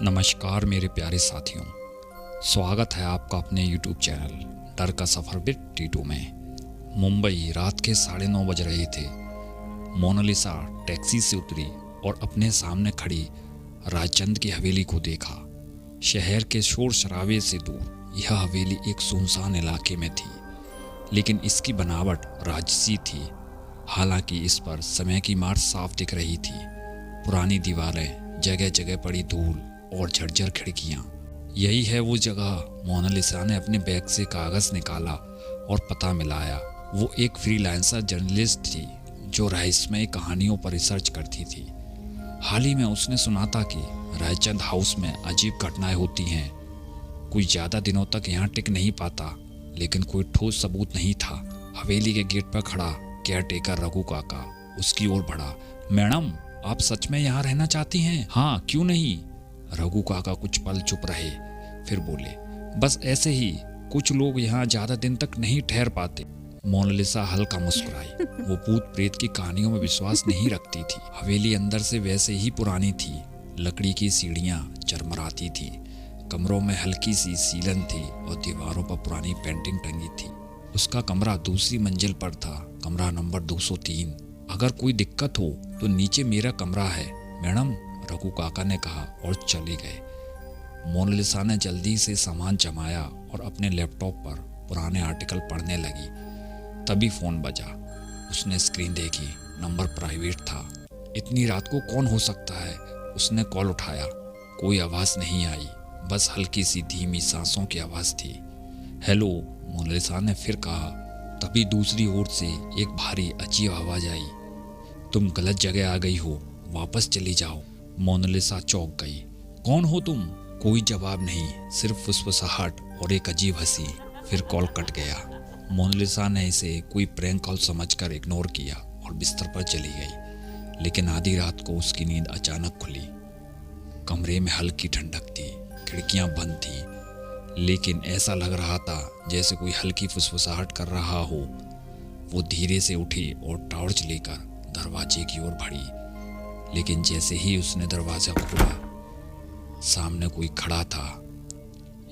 नमस्कार मेरे प्यारे साथियों, स्वागत है आपका अपने YouTube चैनल डर का सफ़र विद टीटू में। मुंबई रात के 9:30 बज रहे थे। मोनालिसा टैक्सी से उतरी और अपने सामने खड़ी रायचंद की हवेली को देखा। शहर के शोर शराबे से दूर यह हवेली एक सुनसान इलाके में थी, लेकिन इसकी बनावट राजसी थी। हालांकि इस पर समय की मार साफ दिख रही थी। पुरानी दीवारें, जगह जगह पड़ी धूल और झरझर खिड़कियां। यही है वो जगह। मोनालिसा ने अपने बैग से कागज निकाला और पता मिलाया। वो एक फ्रीलांसर जर्नलिस्ट थी जो रहस्यमय कहानियों पर रिसर्च करती थी। हाल ही में उसने सुना था कि रायचंद हाउस में अजीब घटनाएं होती हैं। कोई ज़्यादा दिनों तक यहाँ टिक नहीं पाता, लेकिन कोई ठोस सबूत नहीं था। हवेली के गेट पर खड़ा केयर टेकर रघु काका उसकी ओर बढ़ा। मैडम, आप सच में यहाँ रहना चाहती हैं? हाँ, क्यों नहीं? रघु काका कुछ पल चुप रहे, फिर बोले, बस ऐसे ही। कुछ लोग यहाँ ज्यादा दिन तक नहीं ठहर पाते। मोनालिसा हल्का मुस्कुराई। वो भूत प्रेत की कहानियों में विश्वास नहीं रखती थी। हवेली अंदर से वैसे ही पुरानी थी। लकड़ी की सीढ़ियाँ चरमराती थी, कमरों में हल्की सी सीलन थी और दीवारों पर पुरानी पेंटिंग टंगी थी। उसका कमरा दूसरी मंजिल पर था, कमरा नंबर 203। अगर कोई दिक्कत हो तो नीचे मेरा कमरा है मैडम, रघु काका ने कहा और चले गए। मोनालिसा ने जल्दी से सामान जमाया और अपने लैपटॉप पर पुराने आर्टिकल पढ़ने लगी। तभी फोन बजा। उसने स्क्रीन देखी, नंबर प्राइवेट था। इतनी रात को कौन हो सकता है? उसने कॉल उठाया। कोई आवाज नहीं आई, बस हल्की सी धीमी सांसों की आवाज थी। हेलो, मोनालिसा ने फिर कहा। तभी दूसरी ओर से एक भारी अजीब आवाज आई। तुम गलत जगह आ गई हो, वापस चली जाओ। मोनालिसा चौंक गई। कौन हो तुम? कोई जवाब नहीं, सिर्फ फुसफुसाहट और एक अजीब हंसी। फिर कॉल कट गया। मोनालिसा ने इसे कोई प्रैंक कॉल समझकर इग्नोर किया और बिस्तर पर चली गई। लेकिन आधी रात को उसकी नींद अचानक खुली। कमरे में हल्की ठंडक थी, खिड़कियां बंद थी, लेकिन ऐसा लग रहा था जैसे कोई हल्की फुसफुसाहट कर रहा हो। वो धीरे से उठी और टॉर्च लेकर दरवाजे की ओर बढ़ी। लेकिन जैसे ही उसने दरवाजा खोला, सामने कोई खड़ा था,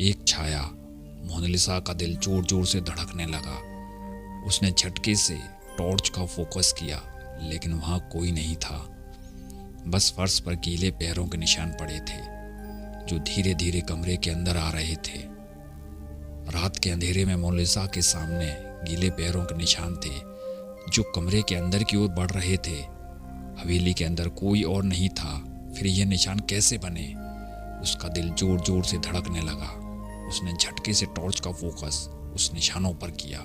एक छाया। मोनालिसा का दिल जोर जोर से धड़कने लगा। उसने झटके से टॉर्च का फोकस किया, लेकिन वहां कोई नहीं था। बस फर्श पर गीले पैरों के निशान पड़े थे, जो धीरे धीरे कमरे के अंदर आ रहे थे। रात के अंधेरे में मोनालिसा के सामने गीले पैरों के निशान थे, जो कमरे के अंदर की ओर बढ़ रहे थे। हवेली के अंदर कोई और नहीं था, फिर ये निशान कैसे बने? उसका दिल जोर जोर से धड़कने लगा। उसने झटके से टॉर्च का फोकस उस निशानों पर किया,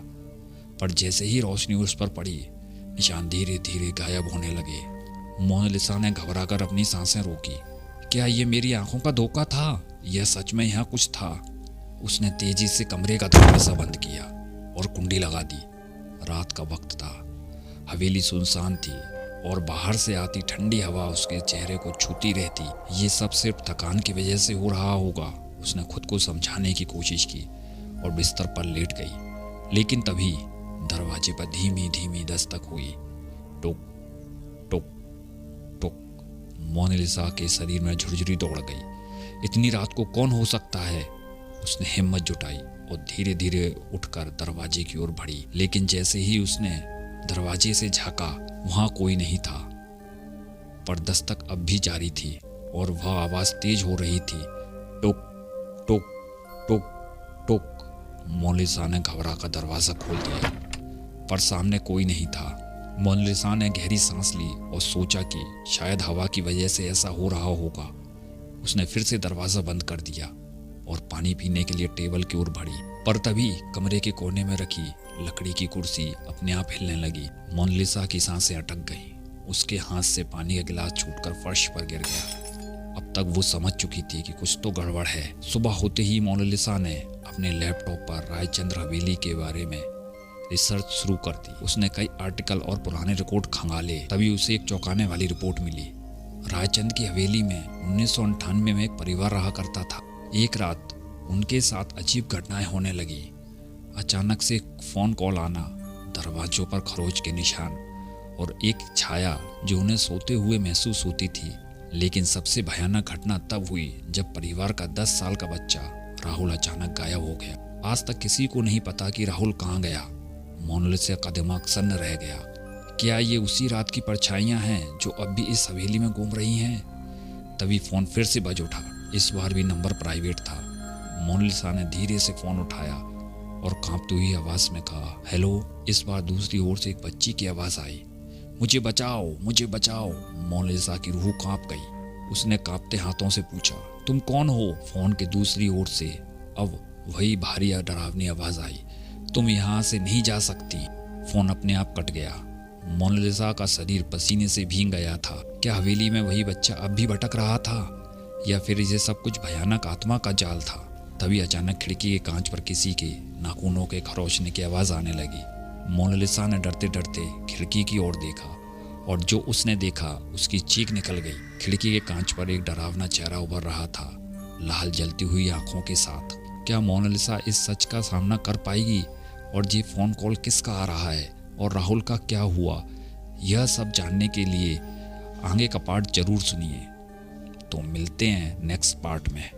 पर जैसे ही रोशनी उस पर पड़ी, निशान धीरे धीरे गायब होने लगे। मोनालिसा ने घबराकर अपनी सांसें रोकी। क्या ये मेरी आंखों का धोखा था? यह सच में यहाँ कुछ था? उसने तेजी से कमरे का दरवाजा बंद किया और कुंडी लगा दी। रात का वक्त था, हवेली सुनसान थी और बाहर से आती ठंडी हवा उसके चेहरे को छूती रहती। ये सब सिर्फ थकान की वजह से हो रहा होगा, उसने खुद को समझाने की कोशिश की और बिस्तर पर लेट गई। लेकिन तभी दरवाजे पर धीमी धीमी दस्तक हुई। टुक टुक टुक। मोनालिसा के शरीर में झुरझुरी दौड़ गई। इतनी रात को कौन हो सकता है? उसने हिम्मत जुटाई और धीरे धीरे उठकर दरवाजे की ओर बढ़ी। लेकिन जैसे ही उसने दरवाजे से झांका, वहां कोई नहीं था, पर दस्तक अब भी जारी थी और वह आवाज तेज हो रही थी। टुक टुक टुक टुक। मोनालिसा ने घबरा कर दरवाजा खोल दिया, पर सामने कोई नहीं था। मोनालिसा ने गहरी सांस ली और सोचा कि शायद हवा की वजह से ऐसा हो रहा होगा। उसने फिर से दरवाजा बंद कर दिया और पानी पीने के लिए टेबल की ओर बढ़ी, पर तभी कमरे के कोने में रखी लकड़ी की कुर्सी अपने आप हिलने लगी। मोनालिसा की सांसें अटक गईं। उसके हाथ से पानी का गिलास छूटकर फर्श पर गिर गया। अब तक वो समझ चुकी थी कि कुछ तो गड़बड़ है। सुबह होते ही मोनालिसा ने अपने लैपटॉप पर रायचंद्र हवेली के बारे में रिसर्च शुरू कर दी। उसने कई आर्टिकल और पुराने रिकॉर्ड खंगाले। तभी उसे एक चौंकाने वाली रिपोर्ट मिली। रायचंद की हवेली में 1998 में एक परिवार रहा करता था। एक रात उनके साथ अजीब घटनाएं होने लगी। अचानक से फोन कॉल आना, दरवाजों पर खरोच के निशान और एक छाया जो उन्हें सोते हुए महसूस होती थी, लेकिन सबसे भयानक घटना तब हुई जब परिवार का 10 साल का बच्चा राहुल अचानक गायब हो गया। आज तक किसी को नहीं पता कि राहुल कहाँ गया। मोनालिसा का दिमाग सन्न रह गया। क्या ये उसी रात की परछाइयां हैं जो अब भी इस हवेली में घूम रही हैं? तभी फोन फिर से बज उठा। इस बार भी नंबर प्राइवेट था। मोनालिसा ने धीरे से फोन उठाया और कांपती हुई आवाज में कहा, हेलो। इस बार दूसरी ओर से एक बच्ची की आवाज आई, मुझे बचाओ, मुझे बचाओ। मोनालिसा की रूह कांप गई। उसने कांपते हाथों से पूछा, तुम कौन हो? फोन के दूसरी ओर से अब वही भारी डरावनी आवाज आई, तुम यहाँ से नहीं जा सकती। फोन अपने आप कट गया। मोनालिसा का शरीर पसीने से भीग गया था। क्या हवेली में वही बच्चा अब भी भटक रहा था, या फिर ये सब कुछ भयानक आत्मा का जाल था? तभी अचानक खिड़की के कांच पर किसी के नाखूनों के खरोचने की आवाज आने लगी। मोनालिसा ने डरते डरते खिड़की की ओर देखा और जो उसने देखा उसकी चीख निकल गई। खिड़की के कांच पर एक डरावना चेहरा उभर रहा था, लाल जलती हुई आंखों के साथ। क्या मोनालिसा इस सच का सामना कर पाएगी? और ये फोन कॉल किसका आ रहा है और राहुल का क्या हुआ? यह सब जानने के लिए आगे का पार्ट जरूर सुनिए। तो मिलते हैं नेक्स्ट पार्ट में।